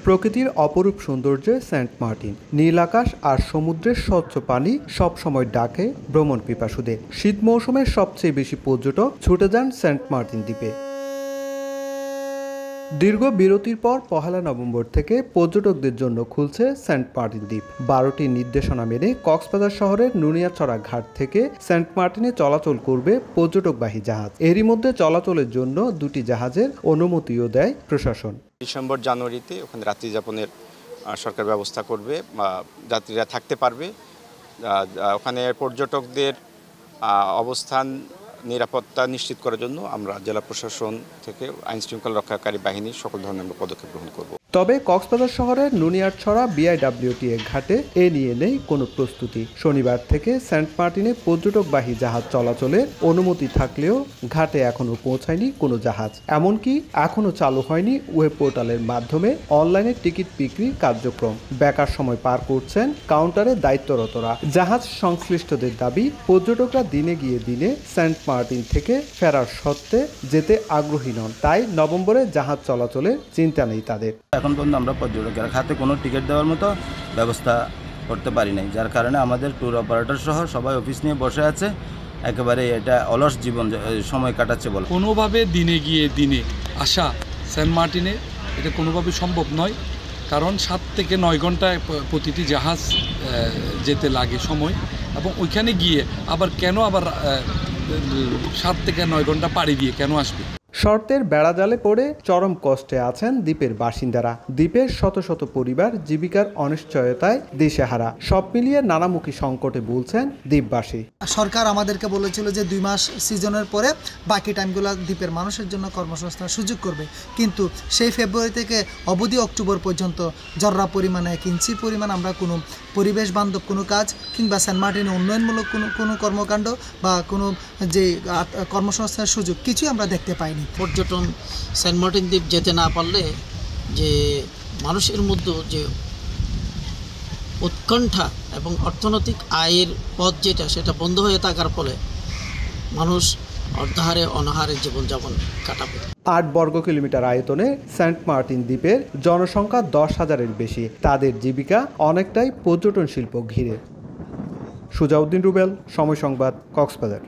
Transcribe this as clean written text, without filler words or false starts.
প্রকৃতির অপরূপ সৌন্দর্যে সেন্ট মার্টিন। নীল আকাশ আর সমুদ্রের স্বচ্ছ পানি সবসময় ডাকে ভ্রমণ পিপাসুদের। শীত মৌসুমে সবচেয়ে বেশি পর্যটক ছুটে যান সেন্ট মার্টিন দ্বীপে। দীর্ঘ বিরতির পর 1 নভেম্বর থেকে পর্যটকদের জন্য খুলছে সেন্ট মার্টিন দ্বীপ। 12টি নির্দেশনা মেনে কক্সবাজার শহরের নুনিয়াছড়া ঘাট থেকে সেন্ট মার্টিনে চলাচল করবে পর্যটকবাহী জাহাজ। এরই মধ্যে চলাচলের জন্য 2টি জাহাজের অনুমতিও দেয় প্রশাসন। ডিসেম্বর জানুয়ারিতে ওখানে রাত্রি যাপনের সরকার ব্যবস্থা করবে, যাত্রীরা থাকতে পারবে। ওখানে পর্যটকদের অবস্থান নিরাপত্তা নিশ্চিত করার জন্য আমরা জেলা প্রশাসন থেকে আইন শৃঙ্খলা রক্ষাকারী বাহিনীর সকল ধরনের পদক্ষেপ গ্রহণ করব। তবে কক্সবাজার শহরের নুনিয়াছড়া BIWTA ঘাটে এ নিয়ে নেই কোনো প্রস্তুতি। শনিবার থেকে সেন্ট মার্টিনে পর্যটকবাহী জাহাজ চলাচলের অনুমতি থাকলেও ঘাটে এখনও পৌঁছায়নি কোনো জাহাজ। এমনকি এখনও চালু হয়নি ওয়েব পোর্টালের মাধ্যমে অনলাইনে টিকিট বিক্রির কার্যক্রম। বেকার সময় পার করছেন কাউন্টারে দায়িত্বরতরা। জাহাজ সংশ্লিষ্টদের দাবি, পর্যটকরা দিনে গিয়ে দিনে সেন্ট মার্টিন থেকে ফেরার সত্ত্বে যেতে আগ্রহী নন, তাই নভেম্বরে জাহাজ চলাচলের চিন্তা নেই তাদের। এখন পর্যন্ত আমরা পর্যটকের খাতে কোনো টিকিট দেওয়ার মতো ব্যবস্থা করতে পারি নাই, যার কারণে আমাদের ট্যুর অপারেটর সহ সবাই অফিস নিয়ে বসে আছে। একেবারে এটা অলস জীবন সময় কাটাচ্ছে বলে। কোনোভাবে দিনে গিয়ে দিনে আসা সেন্ট মার্টিনে এটা কোনোভাবে সম্ভব নয়, কারণ 7 থেকে 9 ঘন্টায় প্রতিটি জাহাজ যেতে লাগে সময়, এবং ওইখানে গিয়ে আবার 7 থেকে 9 ঘন্টা পাড়ি দিয়ে কেন আসবে। শর্তের বেড়াজালে পড়ে চরম কষ্টে আছেন দ্বীপের বাসিন্দারা। দ্বীপের শত শত পরিবার জীবিকার অনিশ্চয়তায় দিশেহারা। সব মিলিয়ে নানামুখী সংকটে বলছেন দ্বীপবাসী। সরকার আমাদেরকে বলেছিল যে 2 মাস সিজনের পরে বাকি টাইমগুলো দ্বীপের মানুষের জন্য কর্মসংস্থানের সুযোগ করবে, কিন্তু সেই ফেব্রুয়ারি থেকে অবধি অক্টোবর পর্যন্ত জররা পরিমাণে 1 ইঞ্চি পরিমাণ আমরা কোনো পরিবেশ বান্ধব কোনো কাজ কিংবা সেন্ট মার্টিনে উন্নয়নমূলক কোনো কর্মকাণ্ড বা কোনো যে কর্মসংস্থানের সুযোগ কিছুই আমরা দেখতে পাইনি। পর্যটন সেন্ট মার্টিন দ্বীপ যেতে না পারলে যে মানুষের মধ্যে যে উৎকণ্ঠা এবং অর্থনৈতিক আয়ের পথ সেটা বন্ধ হয়ে থাকার ফলে মানুষ অর্ধাহারে অনাহারে জীবনযাপন কাটাবে। 8 বর্গ কিলোমিটার আয়তনে সেন্ট মার্টিন দ্বীপের জনসংখ্যা 10,000-এর বেশি। তাদের জীবিকা অনেকটাই পর্যটন শিল্প ঘিরে। সুজাউদ্দিন রুবেল, সময় সংবাদ, কক্সবাজার।